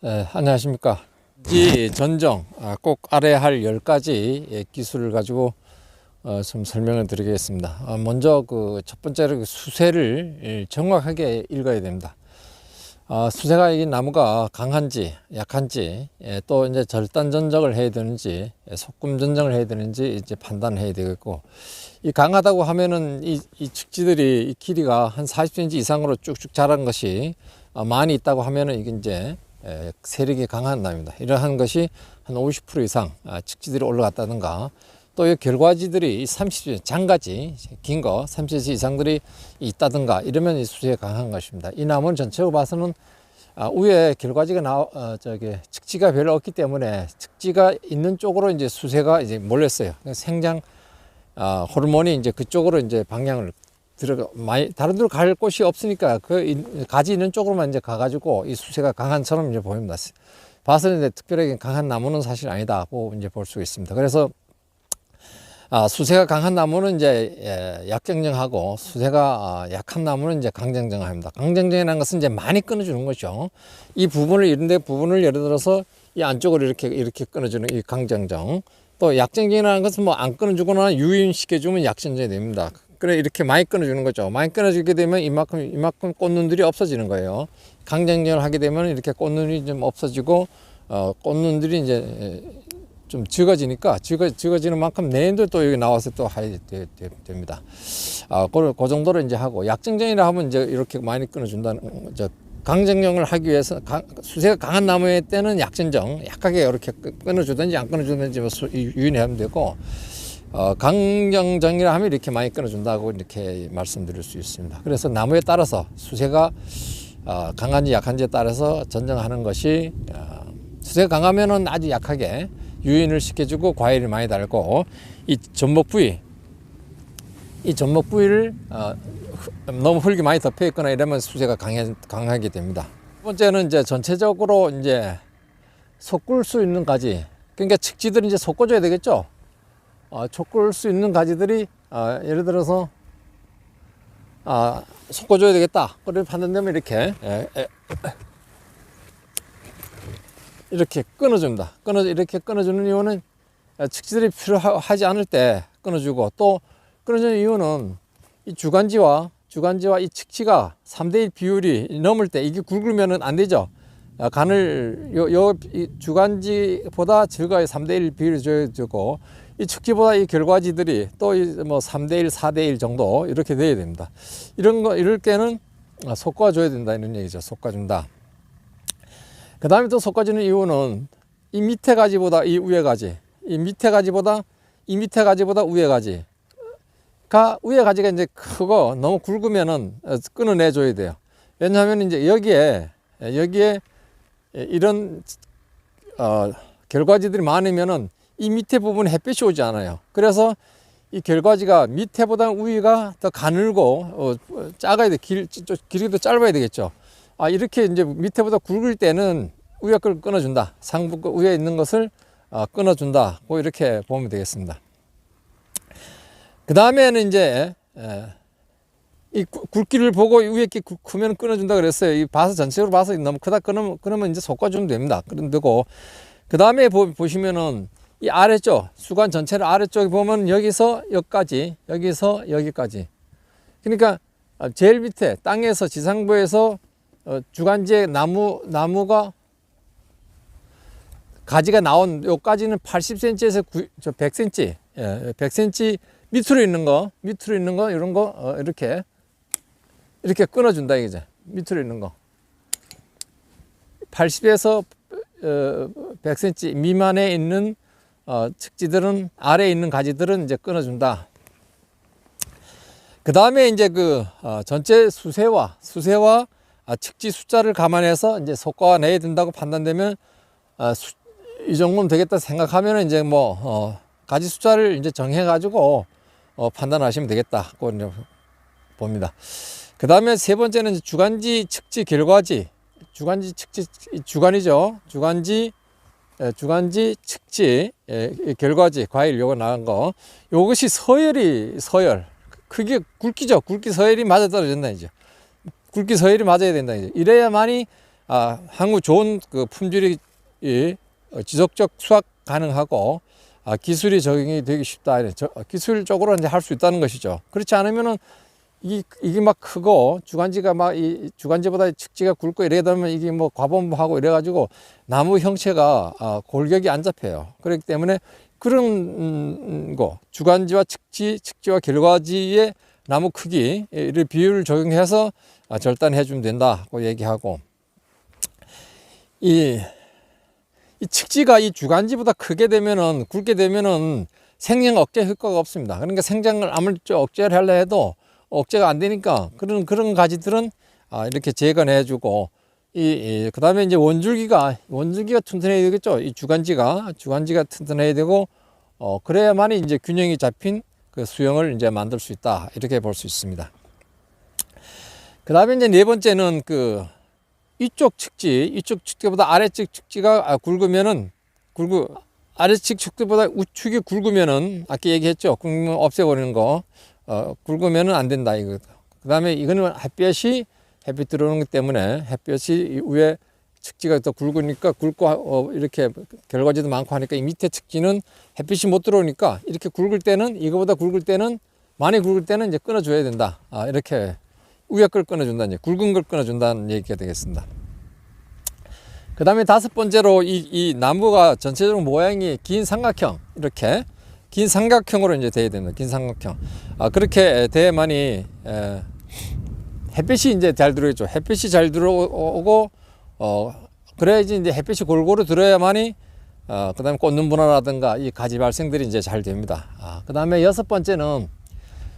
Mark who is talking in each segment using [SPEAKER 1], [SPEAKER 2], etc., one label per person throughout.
[SPEAKER 1] 안녕하십니까. 이 전정 꼭 알아야 할 10가지 기술을 가지고 좀 설명을 드리겠습니다. 먼저 그 첫 번째로 그 수세를 정확하게 읽어야 됩니다. 수세가 이 나무가 강한지 약한지 또 이제 절단 전정을 해야 되는지 소금 전정을 해야 되는지 이제 판단해야 되겠고, 이 강하다고 하면은 이 측지들이 이 길이가 한 40cm 이상으로 쭉쭉 자란 것이 많이 있다고 하면은 이게 이제 세력이 강한 나무입니다. 이러한 것이 한 50% 이상 측지들이 올라갔다든가, 또 이 결과지들이 30cm 장가지 긴 거 30cm 이상들이 있다든가 이러면 이 수세가 강한 것입니다. 이 나무는 전체로 봐서는 위에 결과지가 측지가 별로 없기 때문에 측지가 있는 쪽으로 이제 수세가 이제 몰렸어요. 생장 호르몬이 이제 그쪽으로 이제 방향을 많이 다른 데로 갈 곳이 없으니까 그 가지 있는 쪽으로만 이제 가가지고 이 수세가 강한처럼 이제 보입니다. 봐서는 이제 특별하게 강한 나무는 사실 아니다고 이제 볼 수 있습니다. 그래서 수세가 강한 나무는 이제 약정정하고, 수세가 약한 나무는 이제 강정정합니다. 강정정이라는 것은 이제 많이 끊어주는 거죠. 이 부분을 이런데 부분을 예를 들어서 이 안쪽으로 이렇게 끊어주는 이 강정정. 또 약정정이라는 것은 뭐 안 끊어주거나 유인시켜주면 약정정이 됩니다. 그래 이렇게 많이 끊어주는 거죠. 많이 끊어주게 되면 이만큼 꽃눈들이 없어지는 거예요. 강정정을 하게 되면 이렇게 꽃눈이 좀 없어지고 꽃눈들이 이제 좀 적어지니까 적어지는 만큼 내년도 또 여기 나와서 또 해야 됩니다. 그 정도로 이제 하고, 약정정이라 하면 이제 이렇게 많이 끊어준다는, 강정정을 하기 위해서 수세가 강한 나무의 때는 약정정 약하게 이렇게 끊어주든지 안 끊어주든지 뭐 유인하면 되고, 강정정이라 하면 이렇게 많이 끊어준다고 이렇게 말씀드릴 수 있습니다. 그래서 나무에 따라서 수세가 강한지 약한지에 따라서 전정하는 것이, 수세가 강하면은 아주 약하게 유인을 시켜주고 과일을 많이 달고, 이 전목 부위를 너무 흙이 많이 덮여 있거나 이러면 수세가 강하게 됩니다. 두 번째는 이제 전체적으로 이제 솟굴 수 있는 가지, 그러니까 측지들은 이제 솟궈줘야 되겠죠. 솟굴 수 있는 가지들이 예를 들어서 솟궈줘야 되겠다. 그걸 판단되면 이렇게 끊어줍니다. 이렇게 끊어주는 이유는 측지들이 필요하지 않을 때 끊어주고, 또 끊어주는 이유는 이 주간지와 이 측지가 3대1 비율이 넘을 때, 이게 굵으면은 안 되죠. 간을 이 주간지보다 적어야 3대1 비율을 줘야 되고, 이 측지보다 이 결과지들이 또 뭐 3대1, 4대1 정도 이렇게 돼야 됩니다. 이럴 때는 솎아줘야 된다 이런 얘기죠. 솎아준다. 그 다음에 또 솎아주는 이유는 이 밑에 가지보다 이 위에 가지, 이 밑에 가지보다 위에 가지가, 위에 가지가 이제 크고 너무 굵으면은 끊어내줘야 돼요. 왜냐하면 이제 여기에 이런 결과지들이 많으면은 이 밑에 부분에 햇빛이 오지 않아요. 그래서 이 결과지가 밑에보다 위가 더 가늘고 작아야 돼. 길이도 더 짧아야 되겠죠. 이렇게 이제 밑에보다 굵을 때는 위에 걸 끊어준다. 상부 위에 있는 것을 끊어준다. 이렇게 보면 되겠습니다. 그 다음에는 이제 이 굵기를 보고 위에 게 크면 끊어준다 그랬어요. 이 전체적으로 봐서 너무 크다 그러면 이제 솎아주면 됩니다. 그럼 되고, 그 다음에 보시면은 이 아래쪽, 수관 전체를 아래쪽에 보면 여기서 여기까지, 여기서 여기까지. 그러니까 제일 밑에 땅에서 지상부에서 주간지에 나무가 가지가 나온 요까지는 80cm에서 100cm, 100cm 밑으로 있는 거 이런 거 이렇게 끊어준다 이거죠. 밑으로 있는 거 80에서 100cm 미만에 있는 측지들은, 아래에 있는 가지들은 이제 끊어준다. 그 다음에 이제 전체 수세와 측지 숫자를 감안해서 이제 솎아내야 된다고 판단되면, 이 정도면 되겠다 생각하면 이제 가지 숫자를 이제 정해가지고 판단하시면 되겠다고 이제 봅니다. 그 다음에 세 번째는 주간지, 측지, 결과지. 주간이죠. 주간지, 측지, 결과지, 과일 요거 나간 거. 요것이 서열. 크게 굵기죠. 굵기 서열이 맞아 떨어진다 이죠. 굵기 서열이 맞아야 된다 이죠. 이래야만이 향후 좋은 그 품질이 지속적 수확 가능하고 기술이 적용이 되기 쉽다. 기술적으로 이제 할 수 있다는 것이죠. 그렇지 않으면은 이게 막 크고 주간지가 막 이 주간지보다 측지가 굵고 이래 되면 이게 뭐 과범하고 이래 가지고 나무 형체가 골격이 안 잡혀요. 그렇기 때문에 그런 거 주간지와 측지와 결과지의 나무 크기를 비율을 적용해서 절단해 주면 된다고 얘기하고, 이 측지가 이 주간지보다 크게 되면은 굵게 되면은 생장 억제 효과가 없습니다. 그러니까 생장을 아무리 억제를 하려 해도 억제가 안 되니까 그런 가지들은 이렇게 제거해 주고, 그 다음에 이제 원줄기가 튼튼해야 되겠죠. 이 주간지가 튼튼해야 되고, 그래야만이 이제 균형이 잡힌 그 수영을 이제 만들 수 있다. 이렇게 볼 수 있습니다. 그 다음에 이제 네 번째는 이쪽 측지보다 아래쪽 측지가 굵으면은, 아래측 측지보다 우측이 굵으면은, 아까 얘기했죠. 굵으면 없애버리는 거. 굵으면은 안 된다, 이거. 그 다음에 이거는 햇빛 들어오는 것 때문에 햇볕이 위에 측지가 더 굵으니까 굵고, 이렇게 결과지도 많고 하니까 이 밑에 측지는 햇빛이 못 들어오니까 이렇게 굵을 때는, 이거보다 굵을 때는, 많이 굵을 때는 이제 끊어줘야 된다. 이렇게 위에 걸 끊어준다. 이제 굵은 걸 끊어준다는 얘기가 되겠습니다. 그 다음에 다섯 번째로 이 나무가 전체적으로 모양이 긴 삼각형, 이렇게 긴 삼각형으로 이제 돼야 됩니다. 긴 삼각형. 그렇게 돼야만이 햇빛이 이제 잘 들어오죠. 햇빛이 잘 들어오고, 그래야지 이제 햇빛이 골고루 들어야만이, 그 다음에 꽃눈 분화라든가 이 가지 발생들이 이제 잘 됩니다. 그 다음에 여섯 번째는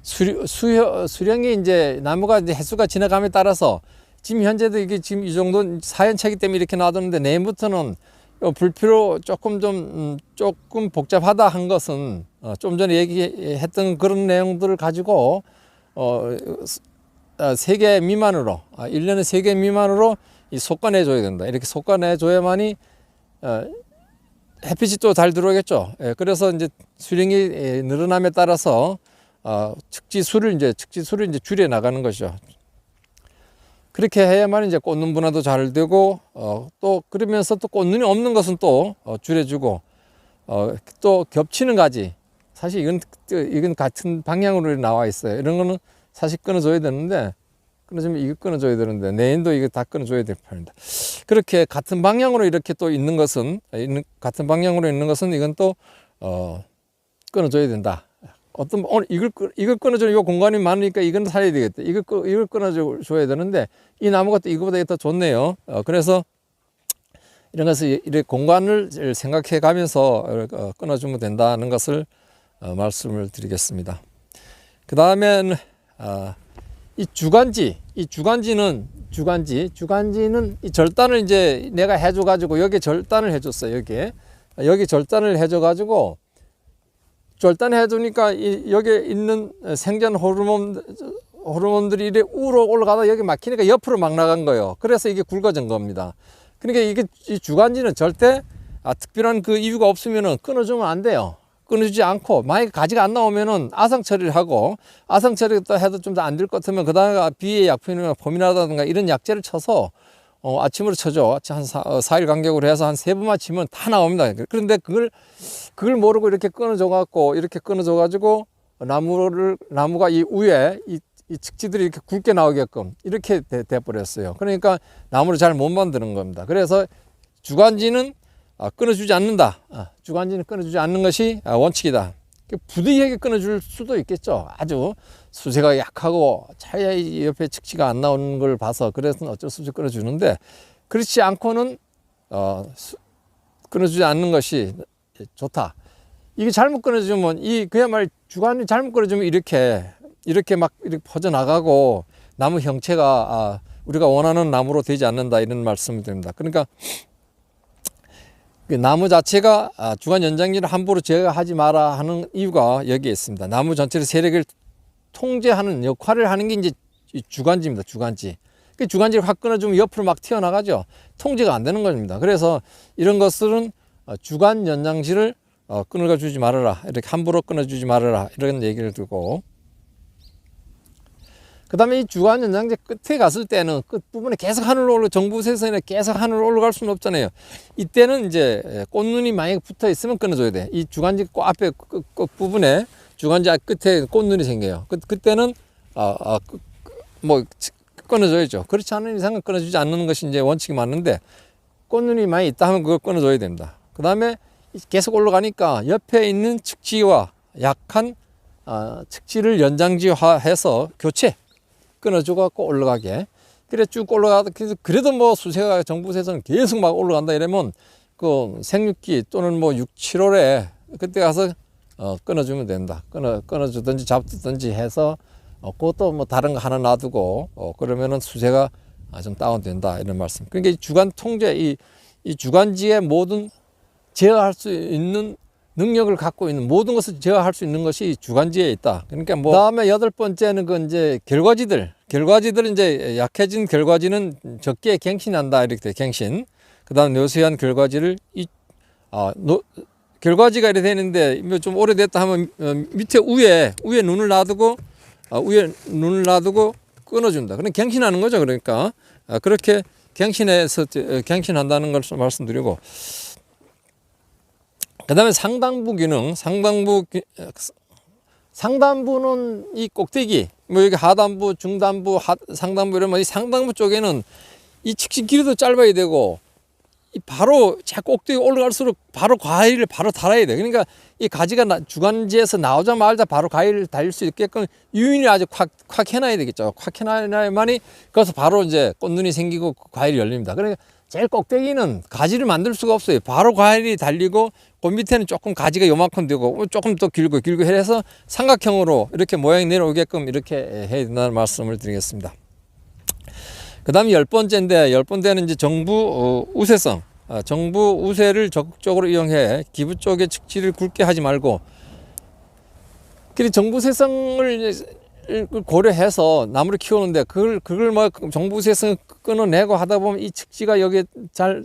[SPEAKER 1] 수령이 이제 나무가 이제 횟수가 지나감에 따라서 지금 현재도 이게 지금 이 정도 4년차이기 때문에 이렇게 놔뒀는데, 내일부터는 불필요 조금 복잡하다 한 것은 좀 전에 얘기했던 그런 내용들을 가지고 3개 미만으로 1년에 3개 미만으로 솎아내 줘야 된다. 이렇게 솎아내 줘야만이 햇빛이 또 잘 들어오겠죠. 그래서 이제 수령이 늘어남에 따라서 측지수를 이제 줄여 나가는 것이죠. 그렇게 해야만 이제 꽃눈 분화도 잘 되고, 또 그러면서 또 꽃눈이 없는 것은 또 줄여주고, 또 겹치는 가지, 사실 이건 같은 방향으로 나와 있어요. 이런 거는 사실 끊어줘야 되는데, 내인도 이거 다 끊어줘야 될 판입니다. 그렇게 같은 방향으로 이렇게 또 있는 것은 이건 또 끊어줘야 된다. 오늘 이걸 끊어주는 이 공간이 많으니까 이건 살려야 되겠다. 이걸 끊어줘야 되는데, 이 나무가 또 이거보다 더 좋네요. 그래서 이런 것을 이렇게 공간을 생각해 가면서 끊어주면 된다는 것을 말씀을 드리겠습니다. 그 다음엔 주간지는 이 절단을 이제 내가 해줘가지고 여기 절단을 해줬어요. 여기 절단을 해줘가지고 절단해 주니까 여기에 있는 생전 호르몬들이 이래 우로 올라가다 여기 막히니까 옆으로 막 나간 거예요. 그래서 이게 굵어진 겁니다. 그러니까 이 주간지는 절대 특별한 그 이유가 없으면은 끊어주면 안 돼요. 끊어주지 않고, 만약에 가지가 안 나오면은 아상 처리를 하고, 아상 처리를 또 해도 좀 더 안 될 것 같으면 그 다음에 비의 약품이나 포미나라든가 이런 약재를 쳐서 아침으로 쳐줘. 한 4일 간격으로 해서 한 3번만 치면 다 나옵니다. 그런데 그걸 모르고 이렇게 끊어줘 가지고 나무가 이 위에 이 측지들이 이렇게 굵게 나오게끔 이렇게 돼 버렸어요. 그러니까 나무를 잘 못 만드는 겁니다. 그래서 주간지는 끊어주지 않는다. 주간지는 끊어주지 않는 것이 원칙이다. 부득이하게 끊어줄 수도 있겠죠. 아주 수세가 약하고 차라리 옆에 측지가 안 나오는 걸 봐서 그래서 어쩔 수 없이 끊어주는데, 그렇지 않고는 끊어주지 않는 것이 좋다. 이게 잘못 끊어주면 그야말로 주간이 잘못 끊어주면 이렇게 퍼져나가고 나무 형체가 우리가 원하는 나무로 되지 않는다, 이런 말씀을 드립니다. 그러니까 나무 자체가 주간 연장지를 함부로 제거하지 마라 하는 이유가 여기에 있습니다. 나무 전체의 세력을 통제하는 역할을 하는 게 이제 주간지입니다. 주간지. 그 주간지를 확 끊어주면 옆으로 막 튀어나가죠. 통제가 안 되는 겁니다. 그래서 이런 것들은 주간 연장지를 끊어주지 말아라. 이렇게 함부로 끊어주지 말아라. 이런 얘기를 두고, 그다음에 이 주간 연장제 끝에 갔을 때는 끝 부분에 계속 하늘로 올라 정부세선에 계속 하늘로 올라갈 수는 없잖아요. 이때는 이제 꽃눈이 만약에 붙어 있으면 끊어줘야 돼. 이 주간지 앞에 끝 부분에 주간지 끝에 꽃눈이 생겨요. 그때는 뭐 끊어줘야죠. 그렇지 않은 이상은 끊어주지 않는 것이 이제 원칙이 맞는데 꽃눈이 많이 있다 하면 그걸 끊어줘야 됩니다. 그 다음에 계속 올라가니까 옆에 있는 측지와 약한 측지를 연장지화해서 교체 끊어주고 올라가게. 그래 쭉 올라가다 그래도 뭐 수세가 정부세선 계속 막 올라간다 이러면 그 생육기 또는 뭐 6, 7월에 그때 가서 끊어주면 된다. 끊어주든지 잡든지 해서 그것도 뭐 다른 거 하나 놔두고 그러면은 수세가 좀 다운된다 이런 말씀. 그러니까 이 주간 통제 이 주간지의 모든 제어할 수 있는 능력을 갖고 있는 모든 것을 제어할 수 있는 것이 주간지에 있다. 그러니까 뭐 다음에 여덟 번째는 그 이제 결과지들 이제 약해진 결과지는 적게 갱신한다 이렇게 돼. 갱신. 그다음 묘수한 결과지를 결과지가 이렇게 되는데 좀 오래됐다 하면 밑에 위에 눈을 놔두고 끊어준다. 그럼 갱신하는 거죠. 그러니까 그렇게 갱신한다는 것을 말씀드리고. 그 다음에 상단부 기능, 상단부는 이 꼭대기, 뭐 여기 하단부, 중단부, 상단부 이러면 이 상단부 쪽에는 이 측지 길이도 짧아야 되고, 이 바로 꼭대기 올라갈수록 바로 가위를 바로 달아야 돼. 그러니까 이 가지가 주간지에서 나오자마자 바로 가위를 달릴 수 있게끔 유인을 아주 콱 해놔야 되겠죠. 콱 해놔야만이 거기서 바로 이제 꽃눈이 생기고 과일이 열립니다. 그러니까 제일 꼭대기는 가지를 만들 수가 없어요. 바로 과일이 달리고 그 밑에는 조금 가지가 요만큼 되고 조금 더 길고 해서 삼각형으로 이렇게 모양이 내려오게끔 이렇게 해야 된다는 말씀을 드리겠습니다. 그 다음에 열 번째는 이제 정부 우세성. 정부 우세를 적극적으로 이용해 기부 쪽의 측지를 굵게 하지 말고, 그리고 정부 세성을 고려해서 나무를 키우는데 그걸 뭐 정부 세성을 끊어내고 하다 보면 이 측지가 여기에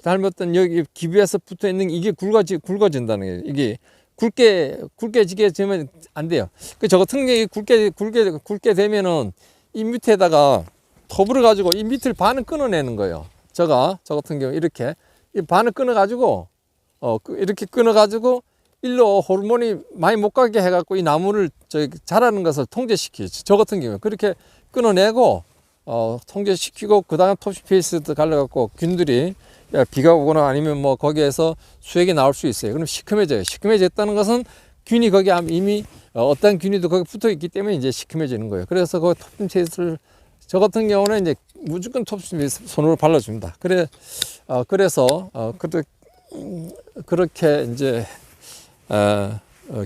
[SPEAKER 1] 닮았던 여기 기부에서 붙어 있는 이게 굵어진다는 거예요. 이게 굵게 지게 되면 안 돼요. 저 같은 게 굵게 되면은 이 밑에다가 톱을 가지고 이 밑을 반을 끊어내는 거예요. 저 같은 경우 이렇게 이 반을 끊어가지고 이렇게 끊어가지고 일로 호르몬이 많이 못 가게 해갖고 이 나무를 자라는 것을 통제시키죠. 저 같은 경우 그렇게 끊어내고 통제시키고 그 다음에 톱시페이스도 갈라갖고 균들이 비가 오거나 아니면 뭐 거기에서 수액이 나올 수 있어요. 그럼 시큼해져요. 시큼해졌다는 것은 균이 거기 이미 어떤 균이도 거기 붙어 있기 때문에 이제 시큼해지는 거예요. 그래서 그 톱시페이스를 저 같은 경우는 이제 무조건 톱시페이스 손으로 발라줍니다. 그래서 그렇게 이제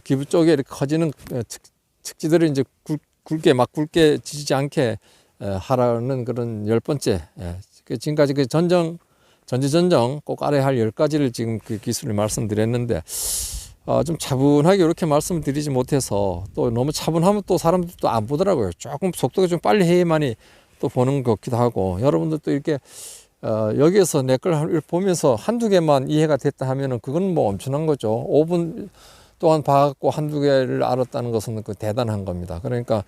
[SPEAKER 1] 기부 쪽에 이렇게 커지는 측지들을 이제 굵게 지지 않게 하라는 그런 열 번째. 지금까지 그 전지전정 꼭 알아야 할 10가지를 지금 그 기술을 말씀드렸는데, 좀 차분하게 이렇게 말씀을 드리지 못해서 또 너무 차분하면 또 사람들도 또 안 보더라고요. 조금 속도가 좀 빨리 해야만이 또 보는 것 같기도 하고, 여러분들도 이렇게 여기에서 내 걸 보면서 한두 개만 이해가 됐다 하면은 그건 뭐 엄청난 거죠. 5분 동안 봐갖고 한두 개를 알았다는 것은 그 대단한 겁니다. 그러니까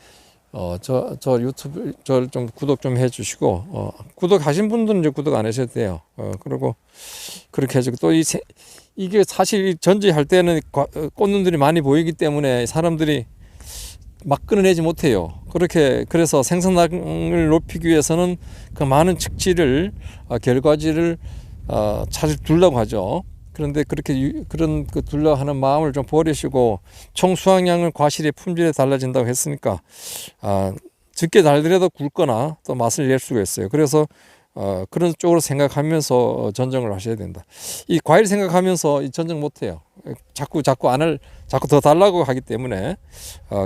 [SPEAKER 1] 저 유튜브 저 좀 구독 좀 해주시고, 구독하신 분들은 이제 구독 안 하셔도 돼요. 그리고 그렇게 해주고, 또 이게 사실 전지할 때는 꽃눈들이 많이 보이기 때문에 사람들이 막 끊어내지 못해요. 그래서 생산량을 높이기 위해서는 그 많은 측지를 결과지를 두려고 하죠. 그런데 그런 그 두려고 하는 마음을 좀 버리시고, 총 수확량을 과실의 품질에 달라진다고 했으니까 적게 달더라도 굵거나 또 맛을 낼 수가 있어요. 그래서 그런 쪽으로 생각하면서 전정을 하셔야 된다. 이 과일 생각하면서 이 전정 못해요. 자꾸 더 달라고 하기 때문에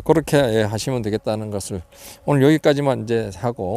[SPEAKER 1] 그렇게 하시면 되겠다는 것을 오늘 여기까지만 이제 하고.